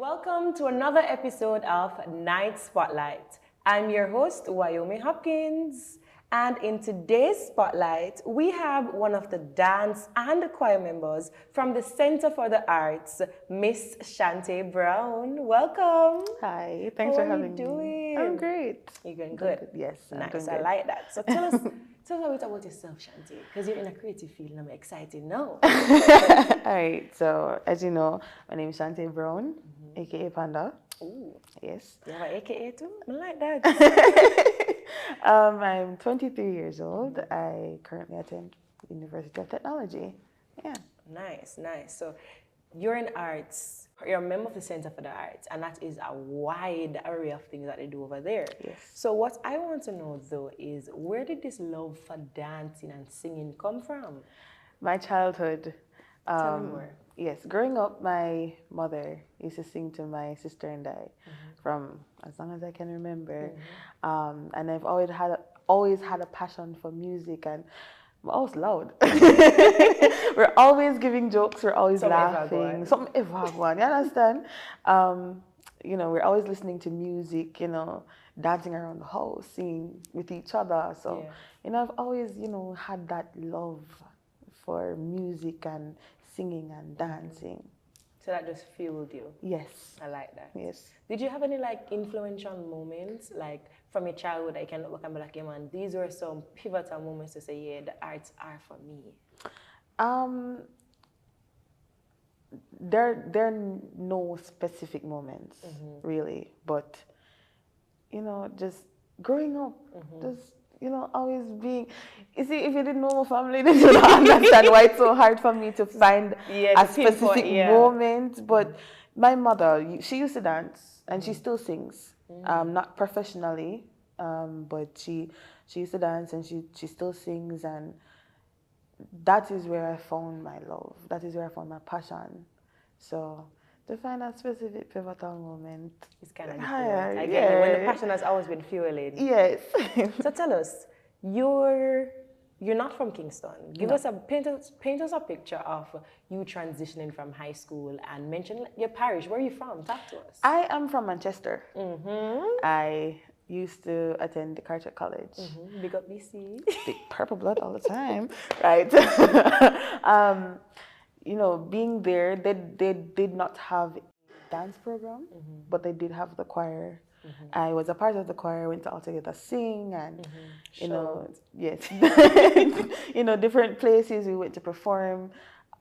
Welcome to another episode of Night Spotlight. I'm your host, Wyoming Hopkins. And in today's spotlight, we have one of the dance and choir members from the Center for the Arts, Miss Chantaé Brown. Welcome. Hi, thanks for having me. How are you doing? I'm great. You're doing good? Yes, I'm Nice, doing I good. like that. So tell us a bit about yourself, Chantaé, because you're in a creative field and I'm excited now. All right, so as you know, my name is Chantaé Brown, aka Panda. Ooh, Yes. you have an AKA too? I like that. I'm 23 years old. I currently attend University of Technology. Yeah. Nice, nice. So you're in arts, you're a member of the Center for the Arts, and that is a wide array of things that they do over there. Yes. So what I want to know though is, where did this love for dancing and singing come from? My childhood. Tell me more. Yes, growing up, my mother used to sing to my sister and I from as long as I can remember. And I've always had a passion for music, and we're always loud. We're always giving jokes, we're always laughing. Something ever go on, you understand? We're always listening to music, dancing around the house, singing with each other. So, I've always, had that love for music and singing and dancing. So that just fueled you? Yes. I like that. Yes. Did you have any influential moments from your childhood that you can look back and be like, yeah man, these were some pivotal moments to say, yeah, the arts are for me? There are no specific moments really, but just growing up, just always being. You see, if you didn't know my family, then you don't understand why it's so hard for me to find a specific moment. But my mother, she used to dance, and she still sings. Not professionally, but she used to dance, and she still sings, and that is where I found my love. That is where I found my passion. So to find a specific pivotal moment, it's kind of difficult. I get it. When the passion has always been fueling. Yes. So tell us, you're not from Kingston. Paint us a picture of you transitioning from high school, and mention your parish. Where are you from? Talk to us. I am from Manchester. I used to attend the Carter College. Big up BC. Big purple blood all the time, right? Being there, they did not have a dance program, but they did have the choir. I was a part of the choir, went to All Together Sing, and yes, different places we went to perform.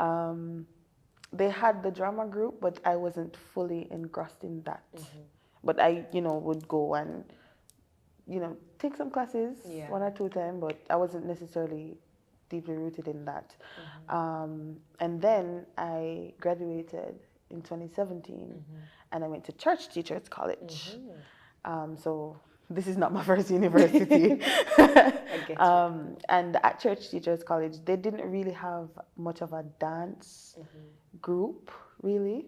They had the drama group, but I wasn't fully engrossed in that. But I, would go and, take some classes, 1 or 2 times, but I wasn't necessarily deeply rooted in that. And then I graduated in 2017, and I went to Church Teachers College. So this is not my first university. I get you. And at Church Teachers College, they didn't really have much of a dance group, really.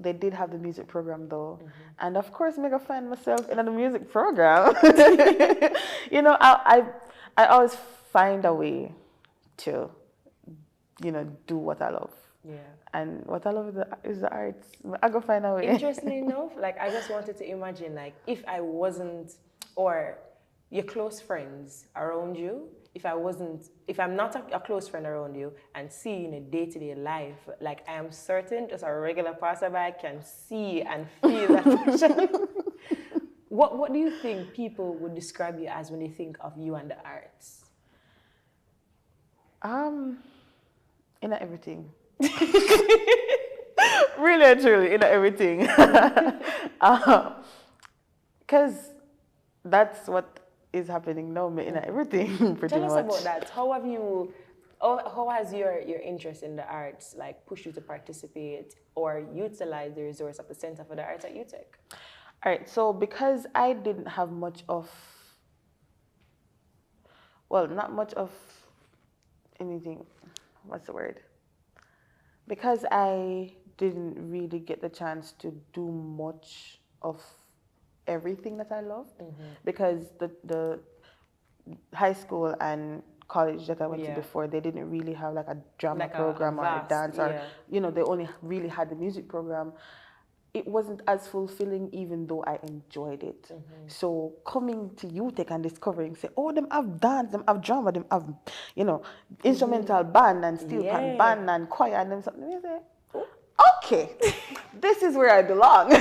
They did have the music program though. And of course, I find myself in the music program. I always find a way to, do what I love. Yeah. And what I love is the arts. I go find a way. Interestingly enough, I just wanted to imagine, if I wasn't, or your close friends around you, if I'm not a close friend around you and see you in a day-to-day life, I am certain just a regular passerby can see and feel that passion. What do you think people would describe you as when they think of you and the arts? In everything. Really and truly, in everything. Because that's what is happening now, in everything, pretty much. Tell us about that. How has your interest in the arts pushed you to participate or utilize the resource of the Center for the Arts at UTech? All right, so because I didn't have not much of anything, what's the word? Because I didn't really get the chance to do much of everything that I loved, because the high school and college that I went to Yeah. before, they didn't really have like a drama Like a program or a vast, dance, or yeah. they only really had the music program. It wasn't as fulfilling, even though I enjoyed it. So coming to UTech and discovering, say, oh, them have dance, them have drama, them have, instrumental band and steel pan Yeah. band and choir and them something. I say, okay, this is where I belong.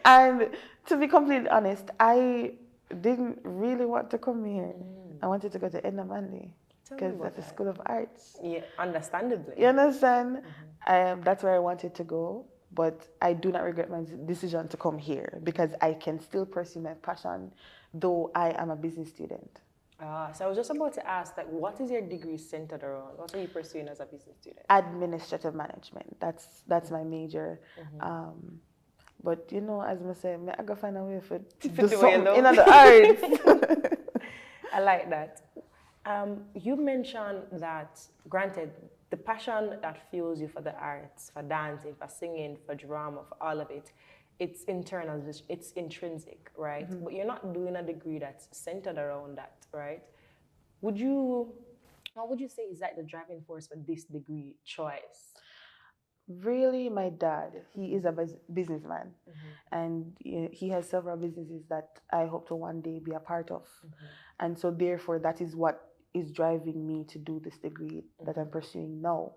And to be completely honest, I didn't really want to come here. I wanted to go to Edna Manley because that's a school of arts. Yeah, understandably. You understand? That's where I wanted to go, but I do not regret my decision to come here because I can still pursue my passion, though I am a business student. So I was just about to ask, like, what is your degree centered around? What are you pursuing as a business student? Administrative management. That's my major. But as I say, I gotta find a way for do something in the arts. I like that. You mentioned that, granted, the passion that fuels you for the arts, for dancing, for singing, for drama, for all of it, it's internal, it's intrinsic, right? But you're not doing a degree that's centered around that, right? What would you say is like the driving force for this degree choice? Really, my dad, he is a businessman, and he has several businesses that I hope to one day be a part of. And so therefore, that is what is driving me to do this degree that I'm pursuing now.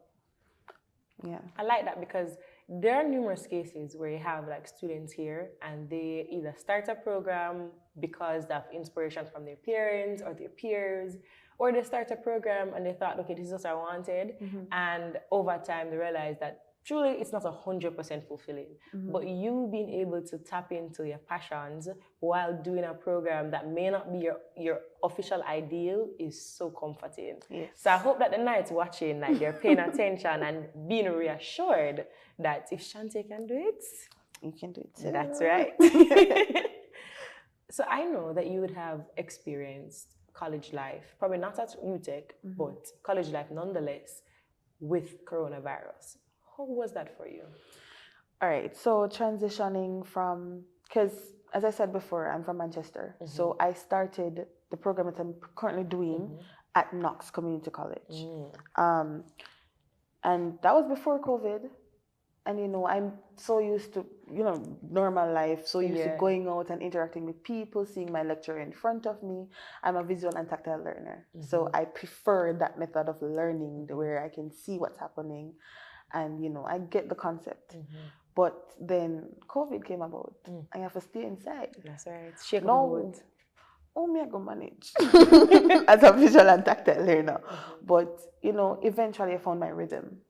Yeah. I like that because there are numerous cases where you have like students here and they either start a program because they have inspiration from their parents or their peers, or they start a program and they thought, okay, this is what I wanted. And over time they realize that truly it's not 100% fulfilling. But you being able to tap into your passions while doing a program that may not be your official ideal is so comforting. Yes. So I hope that the nights watching, like they're paying attention and being reassured that if Chantaé can do it, you can do it too. That's right. So I know that you would have experienced college life, probably not at UTech, but college life nonetheless, with coronavirus. How was that for you? All right, so transitioning from, because as I said before, I'm from Manchester. So I started the program that I'm currently doing at Knox Community College. And that was before COVID. And, I'm so used to, normal life, so used to going out and interacting with people, seeing my lecturer in front of me. I'm a visual and tactile learner. So I prefer that method of learning where I can see what's happening. And, I get the concept. But then COVID came about. I have to stay inside. That's right. Shake no, me I go manage as a visual and tactile learner. But, eventually I found my rhythm.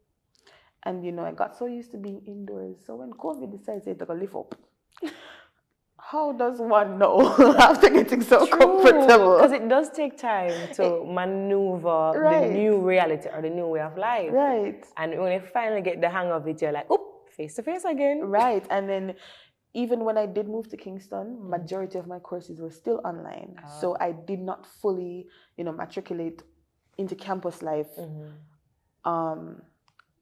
And, I got so used to being indoors. So when COVID decided to go lift up, how does one know after getting so comfortable? Because it does take time to maneuver the new reality or the new way of life. Right. And when you finally get the hang of it, you're like, oh, face to face again. Right. And then even when I did move to Kingston, majority of my courses were still online. So I did not fully, matriculate into campus life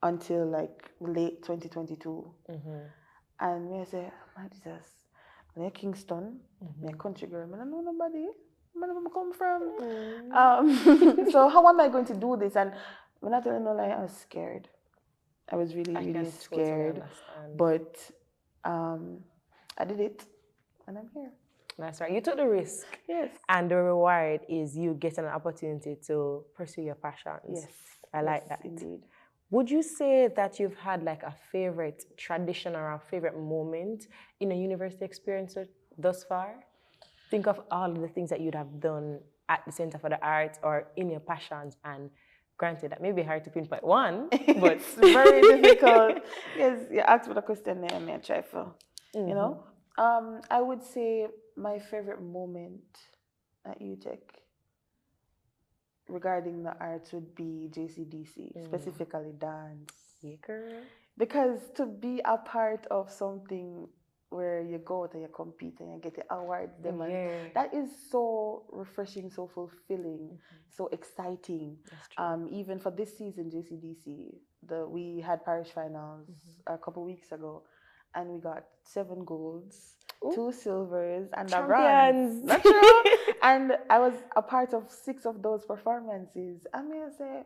until like late 2022. And me I say, my Jesus, I'm Kingston, my country girl, I don't know nobody. Where I come from? So how am I going to do this? And when I tell you no lie, I was scared. I was really, really scared. But I did it, and I'm here. That's right. You took the risk. Yes. And the reward is you getting an opportunity to pursue your passions. Yes. I like that. Indeed. Would you say that you've had like a favorite tradition or a favorite moment in a university experience thus far? Think of all of the things that you'd have done at the Center for the Arts or in your passions, and granted that may be hard to pinpoint one, but it's very difficult. Yes, you asked me the question there, I try for, I would say my favorite moment at UTech regarding the arts would be JCDC, specifically dance. Yeah, girl. Because to be a part of something where you go out and you compete and you get the awards, that is so refreshing, so fulfilling, so exciting. Even for this season, JCDC, we had parish finals a couple weeks ago, and we got 7 golds. 2 silvers, and a bronze. Champions. Not true? And I was a part of 6 of those performances. I mean, I say,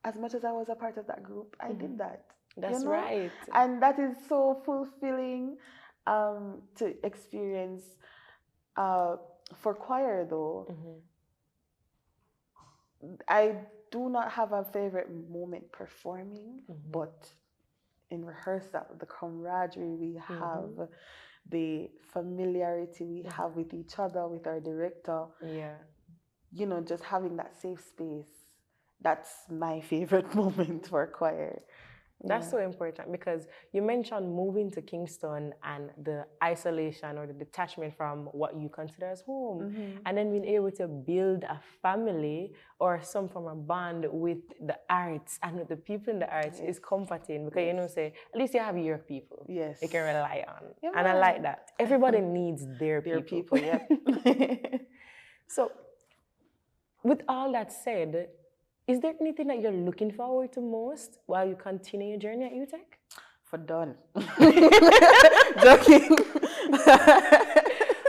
as much as I was a part of that group, I did that. That's right. And that is so fulfilling to experience. For choir, though, I do not have a favorite moment performing, but in rehearsal, the camaraderie we have, the familiarity we have with each other, with our director, just having that safe space, that's my favorite moment for choir. That's so important, because you mentioned moving to Kingston and the isolation or the detachment from what you consider as home, and then being able to build a family or some form of bond with the arts and with the people in the arts is comforting, because say at least you have your people you can rely on, and I like that. Everybody needs their people. So, with all that said, is there anything that you're looking forward to most while you continue your journey at UTech? For done. Joking.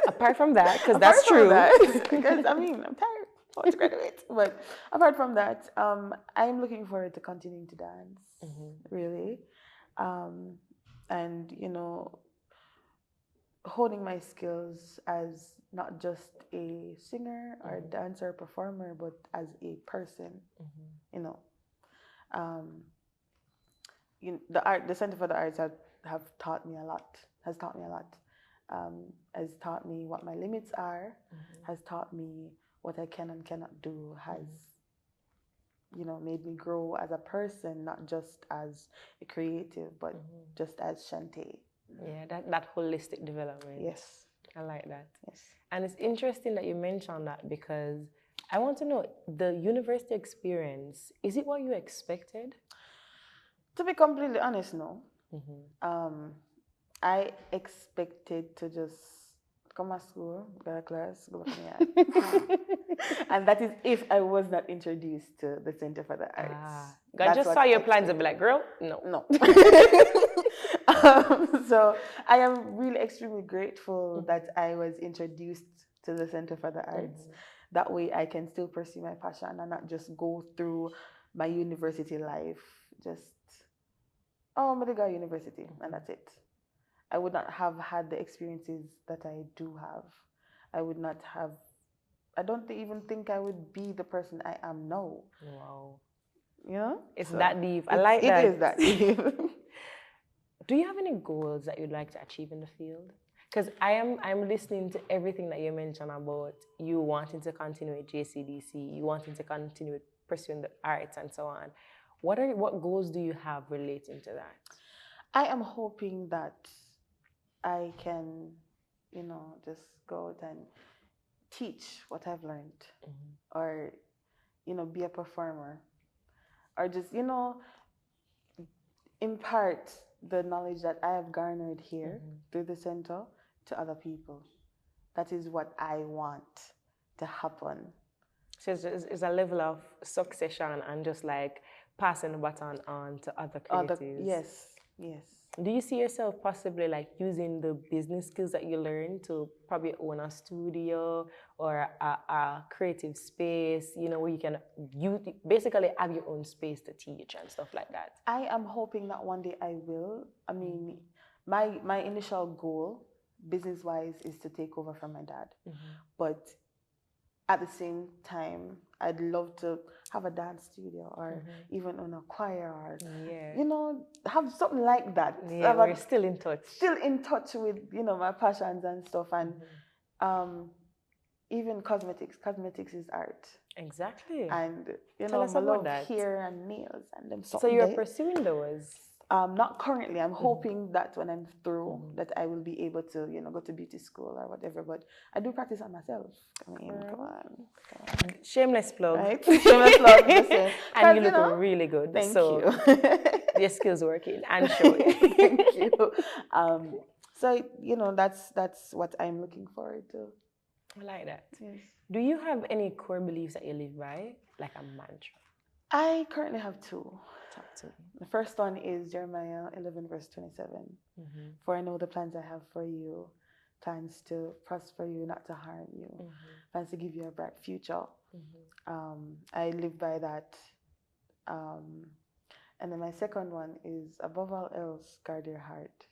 Apart from that, because that's true. Because I mean, I'm tired. I want to graduate. But apart from that, I'm looking forward to continuing to dance. Really, and honing my skills as not just a singer or a dancer or performer, but as a person. The Center for the Arts have taught me a lot. Has taught me a lot. Has taught me what my limits are. Has taught me what I can and cannot do. Has made me grow as a person, not just as a creative, but just as Chantaé. Yeah, that holistic development. Yes. I like that. Yes. And it's interesting that you mentioned that, because I want to know, the university experience, is it what you expected? To be completely honest, no. I expected to just come to school, go to class, go back to my and that is if I was not introduced to the Center for the Arts. God just saw your plans and be like, girl, no. So I am really extremely grateful that I was introduced to the Center for the Arts. That way I can still pursue my passion and not just go through my university life. Just, I'm going to go to university and that's it. I would not have had the experiences that I do have. I don't even think I would be the person I am now. Wow. It's that deep. I like that. It is that deep. Do you have any goals that you'd like to achieve in the field? Because I'm listening to everything that you mentioned about you wanting to continue with JCDC, you wanting to continue with pursuing the arts and so on. What goals do you have relating to that? I am hoping that I can, just go out and teach what I've learned, or, be a performer, or just, impart the knowledge that I have garnered here through the center to other people. That is what I want to happen. So it's a level of succession and just like passing the baton on to other creatives. Yes. Do you see yourself possibly like using the business skills that you learned to probably own a studio or a creative space, where you basically have your own space to teach and stuff like that? I am hoping that one day I will. I mean, my initial goal, business-wise, is to take over from my dad. But at the same time, I'd love to have a dance studio or even own a choir or, have something like that. Yeah, we're still in touch. Still in touch with, my passions and stuff. And even cosmetics. Cosmetics is art. Exactly. And, Tell us I about love that. hair and nails and them. So you're pursuing those? Not currently. I'm hoping that when I'm through, that I will be able to, go to beauty school or whatever. But I do practice on myself. I mean, come on. Shameless plug. Right? Shameless plug. And you look really good. Thank you. Your skills working and showing. Thank you. So, that's what I'm looking forward to. I like that. Yes. Do you have any core beliefs that you live by, like a mantra? I currently have two. Top two. The first one is Jeremiah 11, verse 27. For I know the plans I have for you, plans to prosper you, not to harm you, plans to give you a bright future. I live by that. And then my second one is, above all else, guard your heart.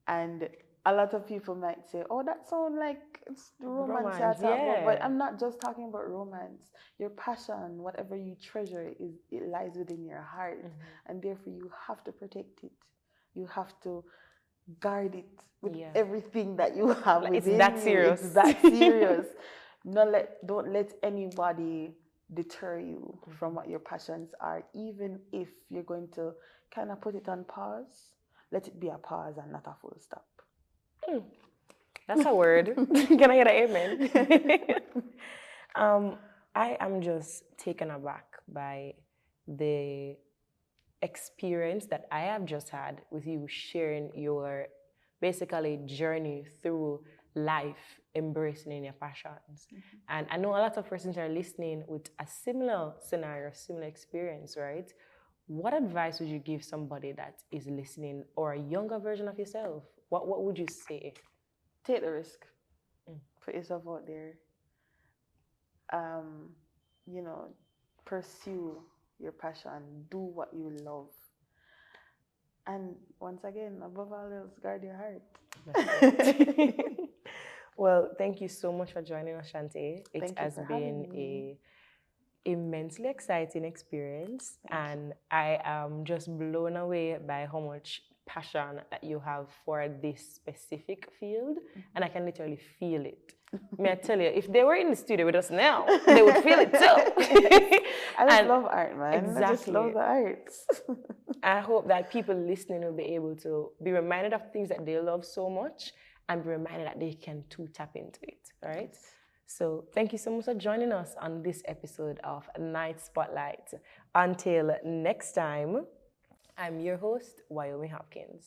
And a lot of people might say, oh, that sounds like it's the romance you're talking about. But I'm not just talking about romance. Your passion, whatever you treasure, it lies within your heart. And therefore, you have to protect it. You have to guard it with everything that you have within It's that serious. It's that serious. Don't let anybody deter you from what your passions are, even if you're going to kind of put it on pause. Let it be a pause and not a full stop. That's a word. Can I get an amen? I am just taken aback by the experience that I have just had with you sharing your basically journey through life, embracing in your passions. And I know a lot of persons are listening with a similar scenario, similar experience, right? What advice would you give somebody that is listening, or a younger version of yourself? What would you say? Take the risk. Put yourself out there. Pursue your passion. Do what you love. And once again, above all else, guard your heart. Well, thank you so much for joining us, Chantaé. It has been an immensely exciting experience, and I am just blown away by how much passion that you have for this specific field, and I can literally feel it. May I tell you, if they were in the studio with us now, they would feel it too. I just love art, man. Exactly. I just love the arts. I hope that people listening will be able to be reminded of things that they love so much, and be reminded that they can too tap into it, right? Yes. So thank you so much for joining us on this episode of Night Spotlight. Until next time, I'm your host, Wyoming Hopkins.